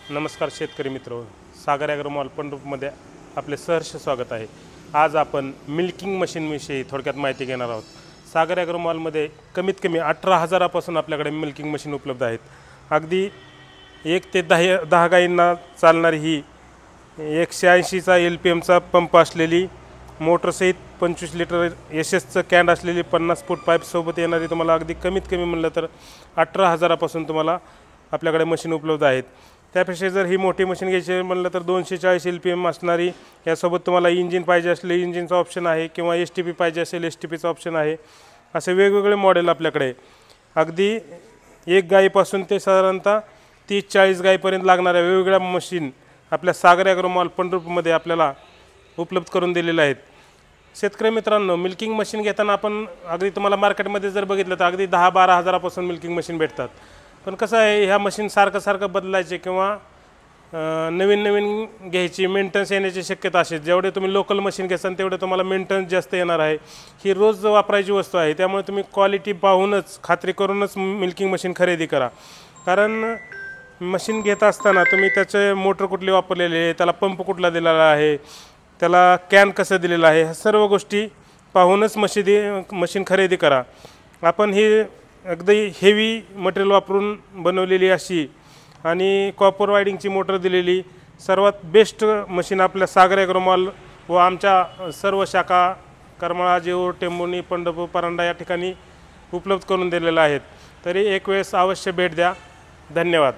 नमस्कार शेतकरी मित्र, सागर ॲग्रो मॉल पंढरपूरमध्ये आपले सहर्ष स्वागत आहे। आज आपण मिल्किंग मशीनविषयी थोडक्यात माहिती घेणार आहोत। सागर ॲग्रो मॉलमध्ये कमीत कमी 18,000पासून आपल्याकडे मिल्किंग मशीन उपलब्ध आहेत। अगदी 1 ते 10 गायींना चालणारी ही 180चा LPMचा पंप असलेली मोटरसहित 25 लिटर SS कॅन असलेली 50 फूट पाईपसोबत येणारी तुम्हाला अगदी कमीत कमी म्हणलं तर 18,000पासून तुम्हाला आपल्याकडे मशीन उपलब्ध आहेत। त्यापेक्षा जर ही मोठी मशीन घ्यायची म्हणलं तर 240 LPM असणारी, यासोबत तुम्हाला इंजिन पाहिजे असले इंजिनचा ऑप्शन आहे किंवा STP पाहिजे असेल STPचा ऑप्शन आहे। असे वेगवेगळे मॉडेल आपल्याकडे अगदी 1 गायीपासून ते साधारणतः 30-40 गायीपर्यंत लागणाऱ्या वेगवेगळ्या मशीन आपल्या सागर ॲग्रो मॉल पंढरपूरमध्ये आपल्याला उपलब्ध करून दिलेले आहेत। शेतकरी मित्रांनो, मिल्किंग मशीन घेताना आपण अगदी तुम्हाला मार्केटमध्ये जर बघितलं तर अगदी 10-12 हजारापासून मिल्किंग मशीन भेटतात। पण कसं आहे, ह्या मशीन सारखं बदलायचे किंवा नवीन घ्यायची मेंटेनन्स येण्याची शक्यता असेल। जेवढे तुम्ही लोकल मशीन घेसाल तेवढे तुम्हाला मेंटेनन्स जास्त येणार आहे। ही रोज वापरायची वस्तू आहे, त्यामुळे तुम्ही क्वालिटी पाहूनच खात्री करूनच मिल्किंग मशीन खरेदी करा। कारण मशीन घेत असताना तुम्ही त्याचे मोटर कुठली वापरलेली आहे, त्याला पंप कुठला दिलेला आहे, त्याला कॅन कसं दिलेलं आहे, ह्या सर्व गोष्टी पाहूनच मशीन खरेदी करा। आपण ही अगदी हेवी मटेरियल वापरून बनवलेली अशी आणि कॉपर वायडिंगची मोटर दिलेली सर्वात बेस्ट मशीन आपल्या सागर ॲग्रो मॉल व आमच्या सर्व शाखा करमाळा, जेऊर, टेंभुर्णी, पंढरपूर, परांडा या ठिकाणी उपलब्ध करून दिलेल्या आहेत। तरी एक वेळेस अवश्य भेट द्या। धन्यवाद।